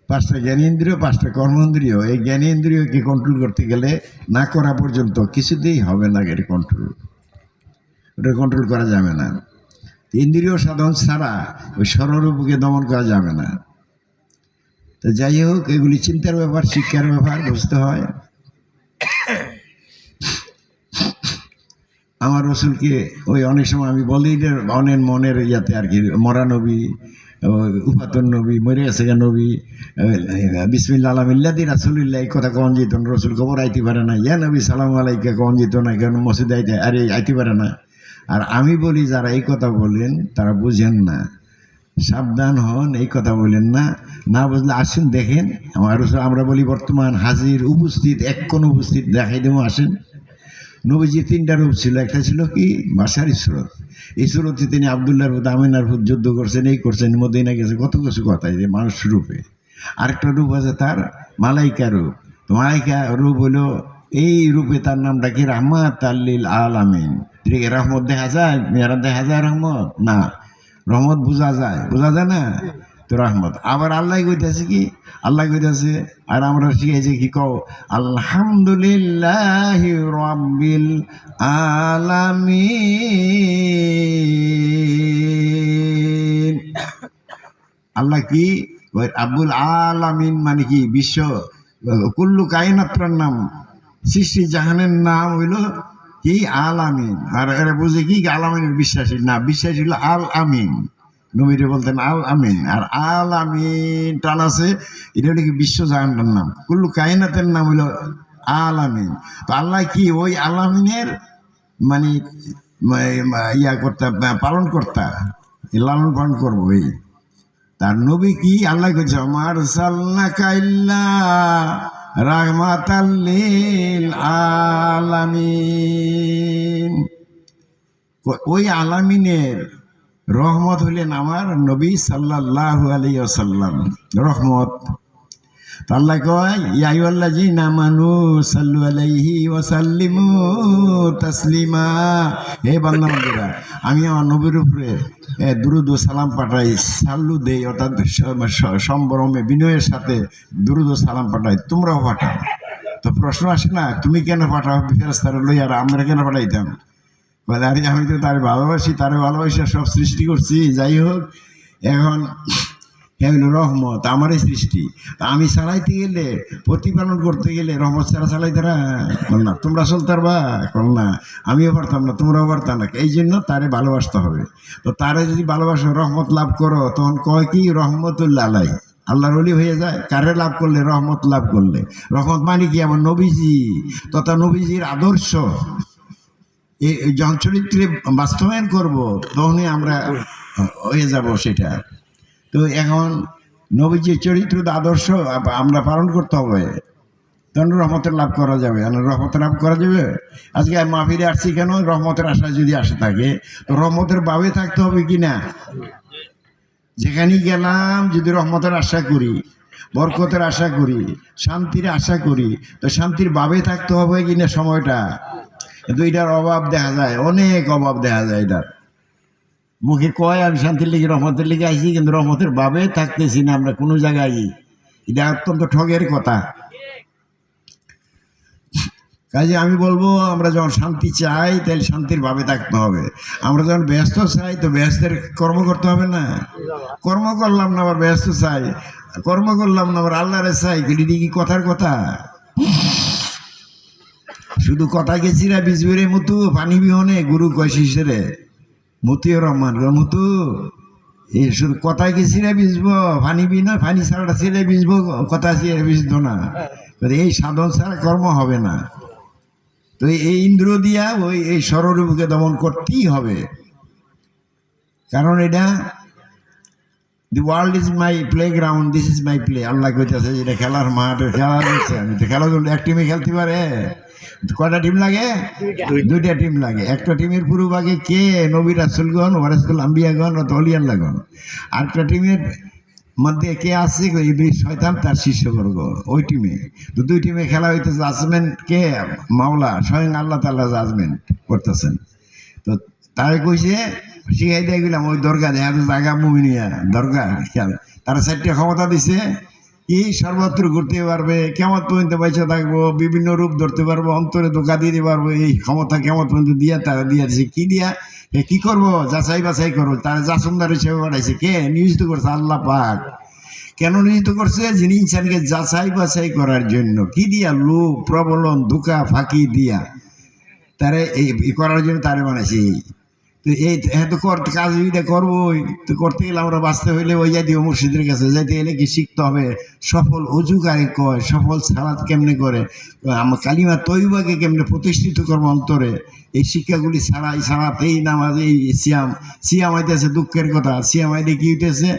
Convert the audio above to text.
পাঁচটা জ্ঞানেন্দ্রিয়, পাঁচটা কর্মেন্দ্রিয়। এই জ্ঞানেন্দ্রিয়কে কন্ট্রোল করতে গেলে না করা পর্যন্ত কিছুতেই হবে না। এর কন্ট্রোল, ওটা কন্ট্রোল করা যাবে না। ইন্দ্রিয় সাধন ছাড়া ওই স্বরূপকে দমন করা যাবে না। তো যাই হোক, এগুলি চিন্তার ব্যাপার, শিক্ষার ব্যাপার, বুঝতে হয়। আমার রসুলকে ওই অনেক সময় আমি বলি যে অনেক মনের ইয়াতে আর কি, মরা নবী, উপাতন নবী, মরে গেছে নবী, বিসমিল্লাহ আলমিল্লাদি রাসুলিল্লাহ, এই কথা কন যেত না। রসুল খবর আইতে পারে না। ইয়া নবী সালাম আলাইকা কন যেত না, কেন মসজিদে আইতে আরে আইতে পারে না। আর আমি বলি যারা এই কথা বলেন তারা বুঝেন না, সাবধান হন, এই কথা বলেন না। না বুঝলে আসুন দেখেন আমার রসুল। আমরা বলি বর্তমান হাজির, উপস্থিত, এক্ষণ উপস্থিত, দেখাই দেবো, আসেন। নবীজির তিনটা রূপ ছিল। একটা ছিল কি বাসার সুরত, এই সুরতে তিনি আবদুল্লাহর ভূত, আমিনার ভূত যুদ্ধ করছেন, এই করছেন, মদিনা গেছে, কত কিছু কথা, এই যে মানুষ রূপে। আরেকটা রূপ আছে তার মালাইকা রূপ। তো মালাইকা রূপ হলো, এই রূপে তার নামটা কি রাহমাত আল্লিল আলামিন। রহমত দেখা যায়, মেয়েরা দেখা যায় রহমত না, রহমত বোঝা যায়, বোঝা যায় না তো রহমত। আবার আল্লাহ কইতেছে কি, আল্লাহ কইতেছে, আর আমরা শিখেছি কি কও, আলহামদুলিল্লাহ রাব্বিল আলামিন। আল্লাহ কি ওই আব্বুল আলামিন মানে কি, বিশ্ব কুল্লু কায়নাত্রার নাম, সৃষ্টি জাহানের নাম হইল কি আলামিন। আর এরা বুঝে কি আলামিনের বিশ্বাসী না, বিশ্বাসী হইল আল আমিন। নবীরে বলতেন আল আমিন। আর আল আমিন টান আছে, এটা হলো কি বিশ্ব জাহানের নাম, কুল্লু কায়নাতের নাম হইল আল আমিন। তো আল্লাহ কি ওই আলামিনের মানে ইয়া কর্তা, পালন কর্তা, লালন পালন করবো। এই তার নবী কি আল্লাহ কইছে, আমার সাল্লাকা ইল্লা রাহমাতাল লিল আলামিন। ওই আলামিনের রহমত হইলেন আমার নবী সাল্লাল্লাহু আলাইহি ওয়াসাল্লাম, রহমত। আল্লাহ কয়, ইয়া আইয়ুহাল্লাযীনা আমানু সাল্লু আলাইহি ওয়া সাল্লিমু তাসলিমা। হে বান্দা বান্দীরা, আমি আমার নবীর উপরে দুরূদ ও সালাম পাঠাই, সাল্লু দেই, অর্থাৎ সম্ভ্রমে বিনয়ের সাথে দুরূদ ও সালাম পাঠাই, তোমরাও পাঠাও। তো প্রশ্ন আসে না, তুমি কেন পাঠাও ফেরেশতারা লই, আর আমরা কেন পাঠাইতাম? বলে আরে আমি তো তার ভালোবাসি, তারে ভালোবাসি সব সৃষ্টি করছি। যাই হোক, এখন হলো রহমত আমারই সৃষ্টি। তা আমি চালাইতে গেলে, প্রতিপালন করতে গেলে রহমত ছাড়া চালাইতে না, তোমরা চলতে পারবা এখন না, আমিও পারতাম না, তোমরাও পারতাম না। এই জন্য তারে ভালোবাসতে হবে। তো তারে যদি ভালোবাসো, রহমত লাভ করো, তখন কয় কি রহমতুল্লাহ আলাই, আল্লাহর ওলি হয়ে যায়। কারে লাভ করলে? রহমত লাভ করলে। রহমত মানে কি? আমার নবীজি তথা নবীজির আদর্শ এই চরিত্রে বাস্তবায়ন করব, তখনই আমরা হয়ে যাব সেটা। তো এখন নবীজির চরিত্র আদর্শ আমরা পালন করতে হবে, তখন রহমতের লাভ করা যাবে। রহমতের লাভ করা যাবে। আজকে মাহফিলে আসছি কেন? রহমতের আশায় যদি আসে থাকে, তো রহমতের বাবে থাকতে হবে কি না? যেখানেই গেলাম যদি রহমতের আশা করি, বরকতের আশা করি, শান্তির আশা করি, তো শান্তির বাবে থাকতে হবে কিনা সময়টা। কিন্তু এটার অভাব দেখা যায়, অনেক অভাব দেখা যায়। এটার মুখে কয় আমি শান্তির লিগে, রহমতের লিগে আইছি, কিন্তু রহমতের বাবে থাকতেছি না আমরা কোনো জায়গায়। এটা অত্যন্ত ঠগের কথা। কাজে আমি বলবো, আমরা যখন শান্তি চাই তাহলে শান্তির ভাবে থাকতে হবে। আমরা যখন ব্যস্ত চাই, তো ব্যস্তের কর্ম করতে হবে না। কর্ম করলাম না আবার ব্যস্ত চাই, কর্ম করলাম না আবার আল্লাহরে চাই, এটি কি কথার কথা? শুধু কথা গেছিরা বিজবেরে মতো পানি বিহনে, গুরু কয় শিষ্যরে, মতিউর রহমান মুতু, এই শুধু কথায় গেছিরা বিজব, পানি বি না, পানি ছাড়াটা ছেলে বিজব, কথা ছেড়ে বিজব না। এই সাধন ছাড়া কর্ম হবে না। তো এই ইন্দ্র দিয়া ওই এই স্বরূপকে দমন করতেই হবে। কারণ এটা the world is my playground, this is my play. Allah কইতেছে যেটা খেলার মাঠ, খেলা দিচ্ছে। আমি তো খেলা এক টিমে খেলতে পারে, কয়টা টিম লাগে? দুইটা টিম লাগে। একটা টিমের পুরোভাগে কে? নবী রাসূলগণ, ওয়ারাসাতুল আম্বিয়াগণ, অলিয়াল্লাহগণ। আরেকটা টিমের মধ্যে কে আছে? ইবলিস শয়তান তার শিষ্যবর্গ, ওই টিমে। তো দুই টিমে খেলা হইতেছে। জাজমেন্ট কে? মাওলা স্বয়ং আল্লাহ তাআলা জাজমেন্ট করতেছেন। তো তারে কইছে শিখাই দিয়ে গেলাম ওই দরগা দেখা জায়গা মুমিনিয়া দরগা খেয়াল, তারা 4টা ক্ষমতা দিছে। এই সর্বত্র ঘুরতে পারবে, কেমন পর্যন্ত পয়সা থাকবো, বিভিন্ন রূপ ধরতে পারবো, অন্তরে ধোকা দিতে পারবো, এই ক্ষমতা কেমন পর্যন্ত দিয়া তারা দিয়েছে। কি দিয়া কি করবো? যাচাই বাছাই করবো। তারা জাসুমদার হিসেবে বাড়াইছে কে? নিয়োজিত করছে আল্লাহ পাক। কেন নিয়োজিত করছে? যিনি ইনসানকে যাচাই বাছাই করার জন্য। কি দিয়া? লোভ, প্রবলন, ধোকা, ফাঁকি দিয়া তারে এই করার জন্য তারে বানাইছে। তো এই হ্যাঁ তো কাজ এটা করবোই, তো করতে গেলে আমরা বাঁচতে হইলে ওই যাই দিও মুর্শিদের কাছে যাইতে গেলে কি শিখতে হবে? সফল অজু কারে কয়, সফল সালাত কেমনে করে, আমার কালিমা তৈবাকে কেমনে প্রতিষ্ঠিত করবো অন্তরে, এই শিক্ষাগুলি ছাড়া এই সালাত, এই নামাজ, এই সিয়াম। সিয়াম আইতেছে দুঃখের কথা, সিয়াম আইলে কি হইতেছে?